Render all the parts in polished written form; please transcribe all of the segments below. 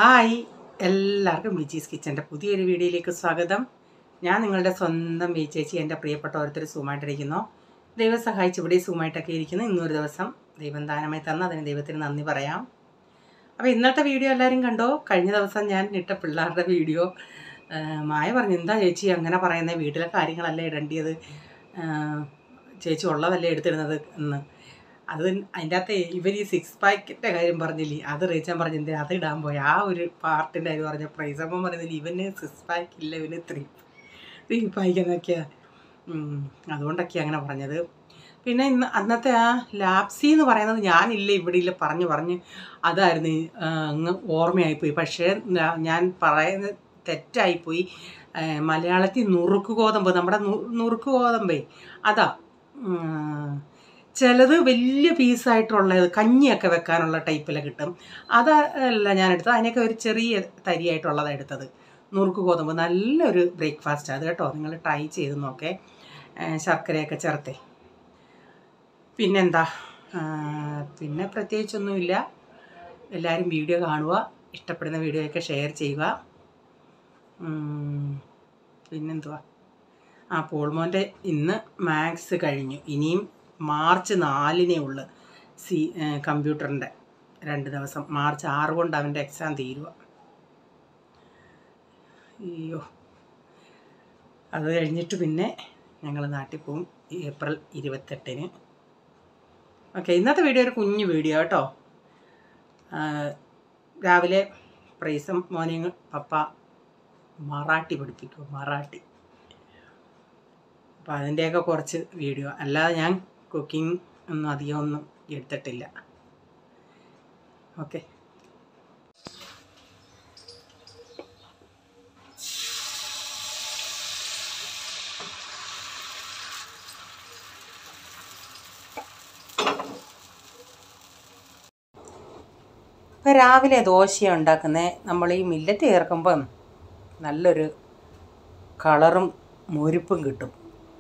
Hi എല്ലാവർക്കും ബീച്ചീസ് കിച്ചൻ്റെ പുതിയൊരു വീഡിയോയിലേക്ക് സ്വാഗതം. ഞാൻ നിങ്ങളുടെ സ്വന്തം ചേച്ചി. എൻ്റെ പ്രിയപ്പെട്ട ഓരോരുത്തർ സുഖമായിട്ടിരിക്കുന്നു. ദൈവം സഹായിച്ച് ഇവിടെ സുഖമായിട്ടൊക്കെ ഇരിക്കുന്നു. ഇന്നൊരു ദിവസം ദൈവം ദാനമായി തന്ന അതിന് ദൈവത്തിന് നന്ദി പറയാം. അപ്പോൾ ഇന്നത്തെ വീഡിയോ എല്ലാവരും കണ്ടോ? കഴിഞ്ഞ ദിവസം ഞാൻ ഇട്ട പിള്ളേരുടെ വീഡിയോ മായ പറഞ്ഞു, എന്താ ചേച്ചി അങ്ങനെ പറയുന്നത്, വീട്ടിലെ കാര്യങ്ങളല്ലേ ഇടേണ്ടത്, ചേച്ചി ഉള്ളതല്ലേ എടുത്തിരുന്നത് എന്ന്. അതിൻ്റെ അകത്ത് ഇവർ ഈ 6 പാക്കിൻ്റെ കാര്യം പറഞ്ഞില്ലേ, അത് റീച്ചാൻ പറഞ്ഞില്ലേ, അത് ഇടാൻ പോയി. ആ ഒരു പാർട്ടിൻ്റെ കാര്യം പറഞ്ഞ പ്രൈസപ്പം പറയുന്നില്ല, ഇവന് 6 പാക്ക് ഇല്ല, ഇവന് 3 പാക്ക് എന്നൊക്കെയാണ്. അതുകൊണ്ടൊക്കെയാണ് അങ്ങനെ പറഞ്ഞത്. പിന്നെ അന്നത്തെ ആ ലാപ്സി എന്ന് പറയുന്നത് ഞാനില്ല ഇവിടെ ഇല്ല പറഞ്ഞ് അതായിരുന്നു അങ്ങ് ഓർമ്മയായിപ്പോയി. പക്ഷേ ഞാൻ പറയുന്നത് തെറ്റായിപ്പോയി. മലയാളത്തിൽ നുറുക്ക് ഗോതമ്പ്, നമ്മുടെ നുറുക്ക് ഗോതമ്പേ അതാ. ചിലത് വലിയ പീസായിട്ടുള്ളത് കഞ്ഞിയൊക്കെ വെക്കാനുള്ള ടൈപ്പിലൊക്കെ കിട്ടും. അതല്ല ഞാനെടുത്തത്, അതിനൊക്കെ ഒരു ചെറിയ തരിയായിട്ടുള്ളതാണ് എടുത്തത്. നുറുക്ക് ഗോതമ്പ് നല്ലൊരു ബ്രേക്ക്ഫാസ്റ്റ് അത് കേട്ടോ, നിങ്ങൾ ട്രൈ ചെയ്ത് നോക്കേ, ശർക്കരയൊക്കെ ചേർത്തേ. പിന്നെന്താ, പിന്നെ പ്രത്യേകിച്ചൊന്നുമില്ല. എല്ലാവരും വീഡിയോ കാണുക, ഇഷ്ടപ്പെടുന്ന വീഡിയോയൊക്കെ ഷെയർ ചെയ്യുക. പിന്നെന്തുവാ, പോൾമോൻ്റെ ഇന്ന് മാത്സ് കഴിഞ്ഞു. ഇനിയും മാർച്ച് 4 ഉള്ളു കമ്പ്യൂട്ടറിൻ്റെ 2 ദിവസം. മാർച്ച് 6 കൊണ്ട് അവൻ്റെ എക്സാം തീരുക. അയ്യോ, അത് കഴിഞ്ഞിട്ട് പിന്നെ ഞങ്ങൾ നാട്ടിൽ പോവും ഏപ്രിൽ 28. ഓക്കെ, ഇന്നത്തെ വീഡിയോ ഒരു കുഞ്ഞു വീഡിയോ കേട്ടോ. രാവിലെ പ്രൈസും മോർണിംഗ് പപ്പ മറാഠി പഠിപ്പിക്കും, മറാഠി. അപ്പോൾ അതിൻ്റെയൊക്കെ കുറച്ച് വീഡിയോ, അല്ലാതെ ഞാൻ കുക്കിംഗ് ഒന്നും അധികമൊന്നും എടുത്തിട്ടില്ല. ഓക്കെ, ഇപ്പോൾ രാവിലെ ദോശയാണ് ഉണ്ടാക്കുന്നത്. നമ്മൾ ഈ മില്ലറ്റ് ചേർക്കുമ്പം നല്ലൊരു കളറും മുരിപ്പും കിട്ടും.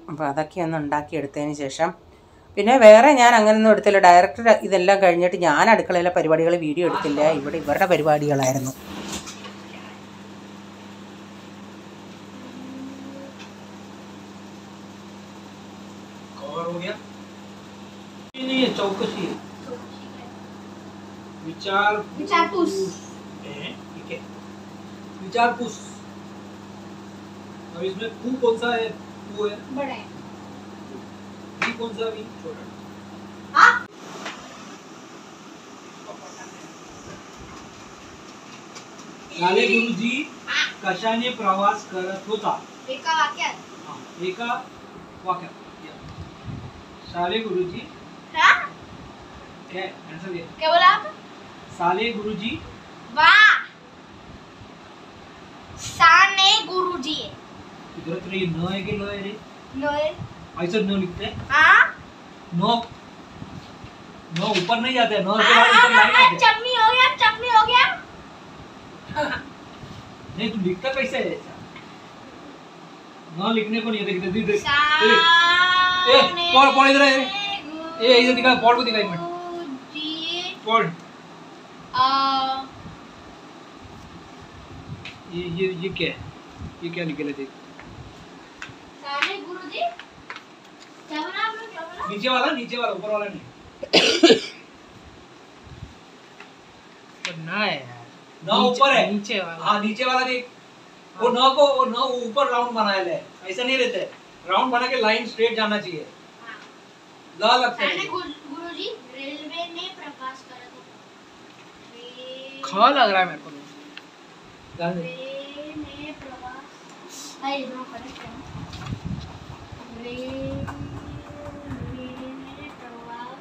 അപ്പോൾ അതൊക്കെ ഒന്ന് ഉണ്ടാക്കിയെടുത്തതിന് ശേഷം പിന്നെ വേറെ ഞാൻ അങ്ങനെയൊന്നും എടുത്തില്ല. ഡയറക്റ്റ് ഇതെല്ലാം കഴിഞ്ഞിട്ട് ഞാൻ അടുക്കളയിലെ പരിപാടികൾ വീഡിയോ എടുത്തില്ല. ഇവിടെ ഇവരുടെ പരിപാടികളായിരുന്നു. अब इसमें पू कौन सा है? पू है बड़ा है, वी कौन सा? वी छोटा। हां, शाले गुरुजी कशाने प्रवास करत होता? एका वाक्यात. हां, एका वाक्यात. शाले गुरुजी हां क्या आंसर दिया? क्या बोला आप? शाले गुरुजी वाह, शाने गुरुजी इधर तो ये न है कि लो है रे? नो है, ऐसा नो लिखते हैं। हाँ, नो नो ऊपर नहीं जाते, नो के बाद ऊपर लाइन आते। चटनी हो गया, चटनी हो गया। नहीं तू लिखता कैसे है ऐसा? नो लिखने को नहीं देखते दे ए पढ़ इधर है, ए इधर दिखा, पढ़ को दिखा एक मिनट, पढ़। ये क्या है? ये क्या निकले देख? सारे गुरुजी क्या बना आपने, क्या बना? नीचे वाला ऊपर वाला नहीं। ना है यार, ना ऊपर है, नीचे वाला। हाँ नीचे वाला देख, वो न को वो न ऊपर राउंड बनाया है, ऐसा नहीं रहता है। राउंड बना के लाइन स्ट्रेट जाना चाहिए। ला लगता है। सारे गुरुजी रेलवे ने प्रवास करा था। खा लग रहा है मेरे को। रेलवे प्रवास, आई नो करेक्ट है। रेलवे प्रवास,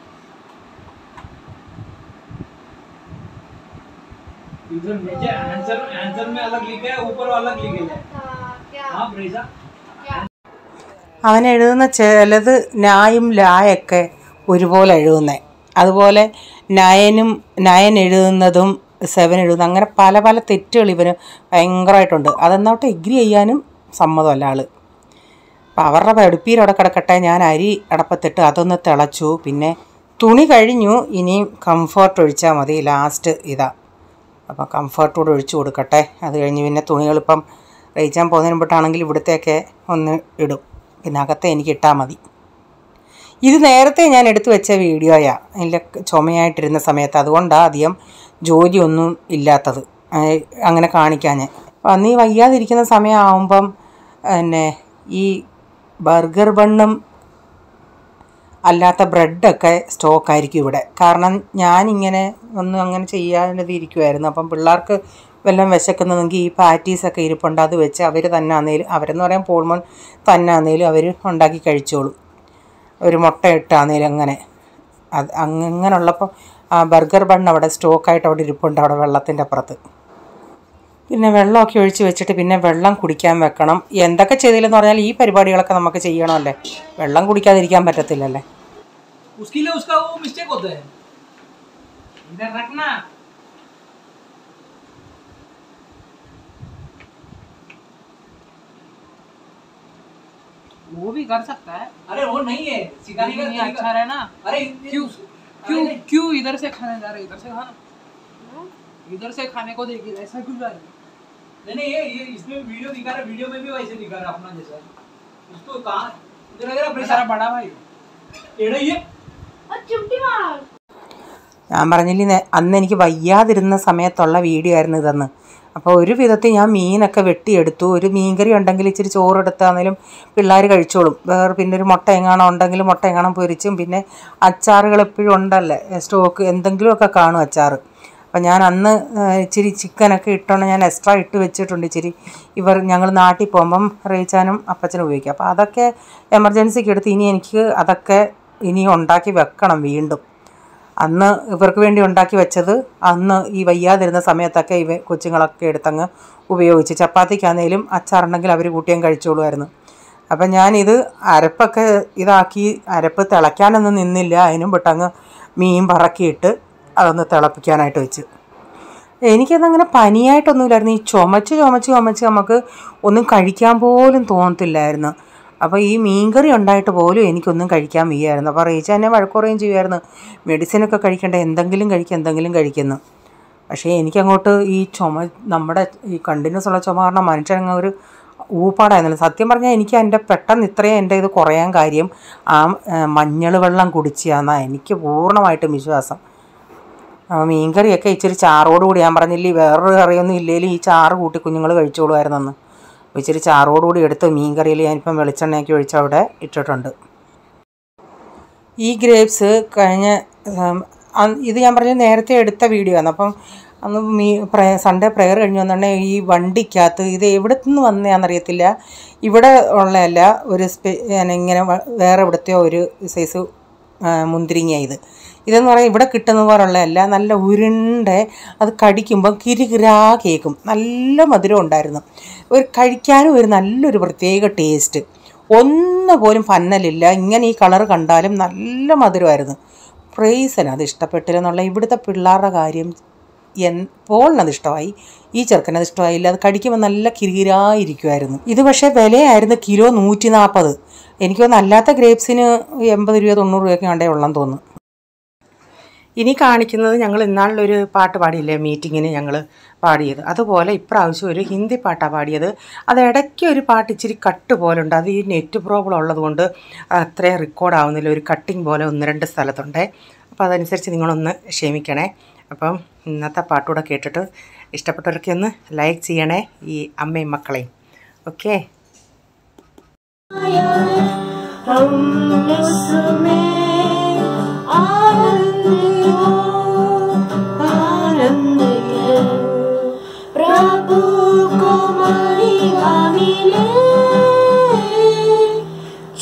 इधर नीचे आंसर में अलग लिखा है, ऊपर अलग लिखा है। हाँ ब्रेजा, അവൻ എഴുതുന്ന ചിലത് നായും ലായൊക്കെ ഒരുപോലെ എഴുതുന്നത്. അതുപോലെ നയൻ എഴുതുന്നതും 7 എഴുതുന്നത്, അങ്ങനെ പല പല തെറ്റുകൾ ഇവന് ഭയങ്കരമായിട്ടുണ്ട്. അതെന്നോട്ട് എഗ്രി ചെയ്യാനും സമ്മതമല്ല ആൾ. അപ്പോൾ അവരുടെ പഠിപ്പീരവിടെ കിടക്കട്ടെ. ഞാൻ അരി അടപ്പത്തിട്ട് അതൊന്ന് തിളച്ചു. പിന്നെ തുണി കഴിഞ്ഞു, ഇനിയും കംഫർട്ട് ഒഴിച്ചാൽ മതി. ലാസ്റ്റ് ഇതാ അപ്പോൾ കംഫർട്ടോട് ഒഴിച്ചു കൊടുക്കട്ടെ. അത് കഴിഞ്ഞ് പിന്നെ തുണികളിപ്പം റേച്ചാൻ പോകുന്നതിന് മുമ്പിട്ടാണെങ്കിൽ ഇവിടത്തേക്ക് ഒന്ന് ഇടും, പിന്നെ അകത്തെ എനിക്ക് ഇട്ടാൽ മതി. ഇത് നേരത്തെ ഞാൻ എടുത്തു വെച്ച വീഡിയോയാണ്, അതിൽ ചുമയായിട്ടിരുന്ന സമയത്ത്. അതുകൊണ്ടാണ് അധികം ജോലിയൊന്നും ഇല്ലാത്തത്, അങ്ങനെ കാണിക്കാൻ. അപ്പം അന്ന് ഈ വയ്യാതിരിക്കുന്ന സമയമാകുമ്പം പിന്നെ ഈ ബർഗർ ബണ്ണും അല്ലാത്ത ബ്രെഡൊക്കെ സ്റ്റോക്കായിരിക്കും ഇവിടെ. കാരണം ഞാനിങ്ങനെ ഒന്നും അങ്ങനെ ചെയ്യാതിരിക്കുമായിരുന്നു. അപ്പം പിള്ളേർക്ക് വല്ലതും വിശക്കുന്നതെങ്കിൽ ഈ പാറ്റീസൊക്കെ ഇരിപ്പുണ്ട്, അത് വെച്ച് അവർ തന്നെ ആണെങ്കിലും, അവരെന്ന് പറയാൻ പോൾമോൻ തന്നെ ആണെങ്കിലും അവർ ഉണ്ടാക്കി കഴിച്ചോളും. ഒരു മുട്ട ഇട്ടാണെങ്കിലും അങ്ങനെ. അത് അങ്ങനെയുള്ളപ്പോൾ ആ ബർഗർ ബണ്ണ് അവിടെ സ്റ്റോക്കായിട്ട് അവിടെ ഇരിപ്പുണ്ട്, അവിടെ വെള്ളത്തിൻ്റെ അപ്പുറത്ത്. പിന്നെ വെള്ളമൊക്കെ ഒഴിച്ച് വെച്ചിട്ട് പിന്നെ വെള്ളം കുടിക്കാൻ വെക്കണം. എന്തൊക്കെ ചെയ്തില്ലെന്ന് പറഞ്ഞാൽ ഈ പരിപാടികളൊക്കെ നമുക്ക് ചെയ്യണമല്ലേ, വെള്ളം കുടിക്കാതിരിക്കാൻ പറ്റത്തില്ലല്ലേ. वो भी कर सकता है। अरे वो नहीं है, सिखाने का नहीं अच्छा है ना। अरे क्यों क्यों क्यों इधर से खाने जा रहे, इधर से खाना, इधर से खाने को देखिए, ऐसा क्यों जा रहे? नहीं ये इसमें वीडियो दिखा रहा है, वीडियो में भी वैसे दिखा रहा है अपना जैसा। उसको कहां इधर मेरा बड़ा भाई टेढ़ा ही है। चिमटी मार। ഞാൻ പറഞ്ഞില്ലേ അന്ന് എനിക്ക് വയ്യാതിരുന്ന സമയത്തുള്ള വീഡിയോ ആയിരുന്നു ഇതെന്ന്. അപ്പോൾ ഒരു വിധത്തിൽ ഞാൻ മീനൊക്കെ വെട്ടിയെടുത്തു. ഒരു മീൻകറി ഉണ്ടെങ്കിൽ ഇച്ചിരി ചോറെടുത്താണെങ്കിലും പിള്ളേർ കഴിച്ചോളും. വേറെ പിന്നെ ഒരു മുട്ട എങ്ങാണം ഉണ്ടെങ്കിൽ മുട്ട എങ്ങാണം പൊരിച്ചും, പിന്നെ അച്ചാറുകൾ എപ്പോഴും ഉണ്ടല്ലേ സ്റ്റോക്ക്, എന്തെങ്കിലുമൊക്കെ കാണും അച്ചാർ. അപ്പം ഞാൻ അന്ന് ഇച്ചിരി ചിക്കനൊക്കെ ഇട്ടുകൊണ്ട് ഞാൻ എക്സ്ട്രാ ഇട്ട് വെച്ചിട്ടുണ്ട് ഇച്ചിരി. ഞങ്ങൾ നാട്ടിൽ പോകുമ്പം റേച്ചാനും അപ്പച്ചനും ഉപയോഗിക്കും. അപ്പോൾ അതൊക്കെ എമർജൻസിക്ക് എടുത്ത് ഇനി എനിക്ക് അതൊക്കെ ഇനി ഉണ്ടാക്കി വെക്കണം വീണ്ടും. അന്ന് ഇവർക്ക് വേണ്ടി ഉണ്ടാക്കി വെച്ചത് അന്ന് ഈ വയ്യാതിരുന്ന സമയത്തൊക്കെ കൊച്ചുങ്ങളൊക്കെ എടുത്തങ്ങ് ഉപയോഗിച്ച്. ചപ്പാത്തിക്കാണെങ്കിലും അച്ചാറുണ്ടെങ്കിൽ അവർ കൂട്ടിയും കഴിച്ചോളുമായിരുന്നു. അപ്പം ഞാനിത് അരപ്പൊക്കെ ഇതാക്കി, അരപ്പ് തിളയ്ക്കാനൊന്നും നിന്നില്ല, അതിനും വിട്ടങ്ങ് മീൻ പറക്കിയിട്ട് അതൊന്ന് തിളപ്പിക്കാനായിട്ട് വെച്ച്. എനിക്കതങ്ങനെ പനിയായിട്ടൊന്നുമില്ലായിരുന്നു. ഈ ചുമച്ച് നമുക്ക് ഒന്നും കഴിക്കാൻ പോലും തോന്നത്തില്ലായിരുന്നു. അപ്പോൾ ഈ മീൻകറി ഉണ്ടായിട്ട് പോലും എനിക്കൊന്നും കഴിക്കാൻ വയ്യായിരുന്നു. അപ്പോൾ റീച്ച എന്നെ വഴക്കുറയും ചെയ്യുമായിരുന്നു, മെഡിസിനൊക്കെ കഴിക്കേണ്ട, എന്തെങ്കിലും കഴിക്കുന്നു. പക്ഷേ എനിക്കങ്ങോട്ട് ഈ നമ്മുടെ ഈ കണ്ടിന്യൂസ് ഉള്ള ചുമ കാരണം മനുഷ്യനങ്ങ് ഒരു ഊപ്പാടായിരുന്നില്ല. സത്യം പറഞ്ഞാൽ എനിക്ക് പെട്ടെന്ന് ഇത്രയും എൻ്റെ ഇത് കുറയാൻ കാര്യം ആ മഞ്ഞൾ വെള്ളം കുടിച്ചാന്നാണ് എനിക്ക് പൂർണ്ണമായിട്ടും വിശ്വാസം. മീൻകറിയൊക്കെ ഇച്ചിരി ചാറോടുകൂടി, ഞാൻ പറഞ്ഞില്ലേ വേറൊരു കറിയൊന്നും ഇല്ലെങ്കിലും ഈ ചാറ് കൂട്ടി കുഞ്ഞുങ്ങൾ കഴിച്ചോളുമായിരുന്നെന്ന്. ഇച്ചിരി ചാറോടുകൂടി എടുത്ത് മീൻകറിയിൽ ഞാനിപ്പം വെളിച്ചെണ്ണയൊക്കെ ഒഴിച്ച് അവിടെ ഇട്ടിട്ടുണ്ട്. ഈ ഗ്രേപ്സ് കഴിഞ്ഞ ഇത് ഞാൻ പറഞ്ഞ നേരത്തെ എടുത്ത വീഡിയോ ആണ്. അപ്പം അന്ന് സൺഡേ പ്രെയർ കഴിഞ്ഞ് വന്നിട്ടുണ്ടെങ്കിൽ ഈ വണ്ടിക്കകത്ത് ഇത് എവിടെ നിന്ന് വന്നതാണെന്നറിയത്തില്ല, ഇവിടെ ഉള്ളതല്ല, ഒരു ഇങ്ങനെ വേറെ ഇവിടുത്തെയോ ഒരു സൈസ് മുന്തിരിങ്ങ. ഇതെന്ന് പറയാൻ ഇവിടെ കിട്ടുന്ന പോലുള്ളതല്ല, നല്ല ഉരുണ്ട, അത് കടിക്കുമ്പം കിരികിരാ കേൾക്കും, നല്ല മധുരം ഉണ്ടായിരുന്നു. കഴിക്കാനും ഒരു നല്ലൊരു പ്രത്യേക ടേസ്റ്റ്, ഒന്നുപോലും പന്നലില്ല. ഇങ്ങനെ ഈ കളർ കണ്ടാലും നല്ല മധുരമായിരുന്നു. പ്രൈസിന് അത് ഇഷ്ടപ്പെട്ടില്ലെന്നുള്ള ഇവിടുത്തെ പിള്ളേരുടെ കാര്യം പോളിനത് ഇഷ്ടമായി, ഈ ചെറുക്കനത് ഇഷ്ടമായില്ല. അത് കടിക്കുമ്പോൾ നല്ല കിരികിരായിരിക്കുമായിരുന്നു. ഇത് പക്ഷേ വിലയായിരുന്നു കിലോ 140. എനിക്ക് തോന്നുന്നു അല്ലാത്ത ഗ്രേപ്സിന് 80 രൂപ 90 രൂപയൊക്കെ ഉണ്ടേ ഉള്ളെന്ന് തോന്നുന്നു. ഇനി കാണിക്കുന്നത് ഞങ്ങൾ ഇന്നാളിലൊരു പാട്ട് പാടിയില്ലേ മീറ്റിങ്ങിന് ഞങ്ങൾ പാടിയത്, അതുപോലെ ഇപ്രാവശ്യം ഒരു ഹിന്ദി പാട്ടാണ് പാടിയത്. അത് ഇടയ്ക്ക് ഒരു പാട്ട് ഇച്ചിരി കട്ട് പോലെ ഉണ്ട്, അത് ഈ നെറ്റ് പ്രോബ്ലം ഉള്ളതുകൊണ്ട് അത്രയും റെക്കോർഡാവുന്നില്ല, ഒരു കട്ടിങ് പോലെ 1-2 സ്ഥലത്തുണ്ട്. അപ്പോൾ അതനുസരിച്ച് നിങ്ങളൊന്ന് ക്ഷമിക്കണേ. അപ്പം ഇന്നത്തെ പാട്ടുകൂടെ കേട്ടിട്ട് ഇഷ്ടപ്പെട്ടവരൊക്കെ ഒന്ന് ലൈക്ക് ചെയ്യണേ, ഈ അമ്മയും മക്കളെയും. ഓക്കെ. प्रभु को महिमा मिले,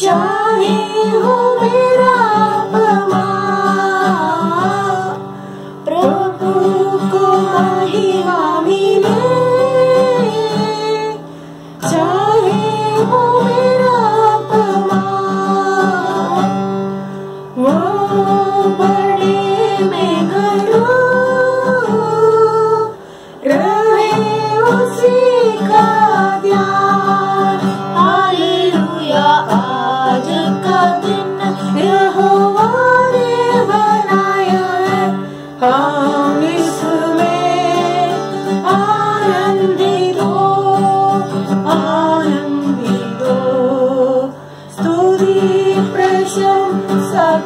चाहे हो मेरा अपमान, प्रभु को महिमा मिले, चाहे हो मेरा अपमान, वो बड़े में करूं उसी का ध्यान। हालेलुया, आज का दिन यहोवा ने बनाया है, हम इसमें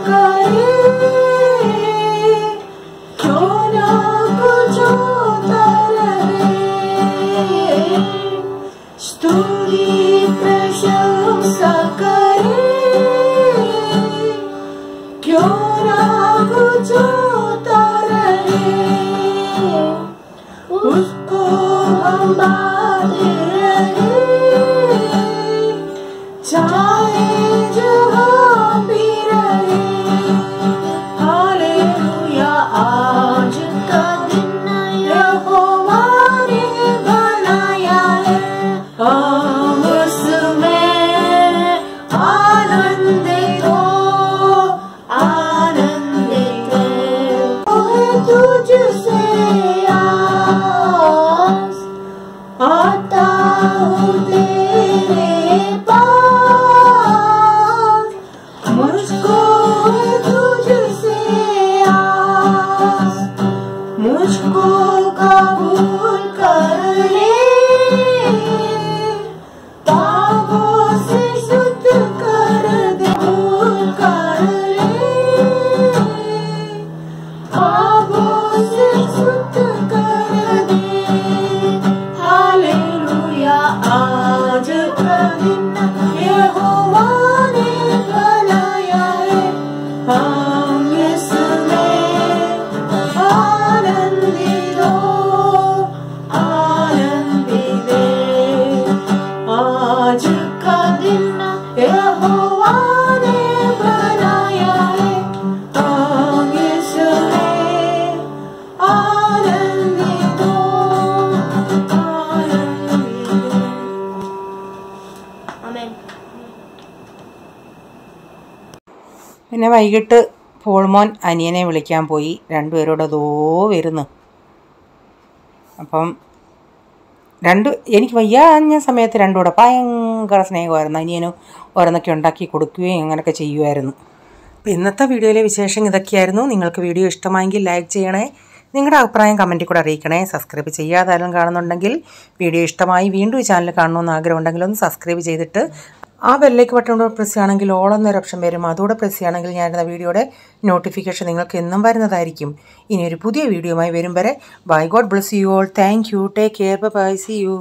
करे, क्यों ना कुछ होता रहे, स्तुति प्रशंसा करे, क्यों ना कुछ होता रहे, उसको हम बांधे रहे, चाहे जहाँ भी रहे। हालेलुया, आज का दिन यहोवा ने बनाया है, हम उसमें आनंदित हो, आनंदित है तुझसे आस, आता हूँ तेरे पास, मुझको है तुझसे आस, मुझको कबूल कर ले, पापों से शुद्ध कर दे, कबूल कर ले, पापों से शुद्ध कर दे। हालेलुया, आज का दिन यहोवा ने बनाया है, हम इसमें आनंदित हो, आनंदित है। आज का दिन यहोवा ने बनाया है, हम इसमें आनंदित हो, आनंदित हो। आमेन। പിന്നെ വൈകിട്ട് പോൾമോൻ അനിയനെ വിളിക്കാൻ പോയി. രണ്ടുപേരോട് അതോ വരുന്നു. അപ്പം എനിക്ക് വയ്യാഞ്ഞ സമയത്ത് രണ്ടുകൂടെ ഭയങ്കര സ്നേഹമായിരുന്നു. അനിയനും ഓരോന്നൊക്കെ ഉണ്ടാക്കി കൊടുക്കുകയും അങ്ങനെയൊക്കെ ചെയ്യുമായിരുന്നു. അപ്പോൾ ഇന്നത്തെ വീഡിയോയിലെ വിശേഷം ഇതൊക്കെയായിരുന്നു. നിങ്ങൾക്ക് വീഡിയോ ഇഷ്ടമായെങ്കിൽ ലൈക്ക് ചെയ്യണേ, നിങ്ങളുടെ അഭിപ്രായം കമൻറ്റിൽ കൂടെ അറിയിക്കണേ. സബ്സ്ക്രൈബ് ചെയ്യാതാരും കാണുന്നുണ്ടെങ്കിൽ, വീഡിയോ ഇഷ്ടമായി വീണ്ടും ഈ ചാനൽ കാണണമെന്ന് ആഗ്രഹമുണ്ടെങ്കിൽ ഒന്ന് സബ്സ്ക്രൈബ് ചെയ്തിട്ട് ആ ബെല്ലേക്ക് ബട്ടൺ കൂടെ പ്രസ് ചെയ്യുകയാണെങ്കിൽ ഓൾ എന്നൊരു ഓപ്ഷൻ വരും. അതുകൂടെ പ്രസ് ചെയ്യുകയാണെങ്കിൽ ഞാനിടുന്ന വീഡിയോയുടെ നോട്ടിഫിക്കേഷൻ നിങ്ങൾക്ക് എന്നും വരുന്നതായിരിക്കും. ഇനി ഒരു പുതിയ വീഡിയോയുമായി വരും വരെ bye, god bless you all. Thank you, take care, bye, see U.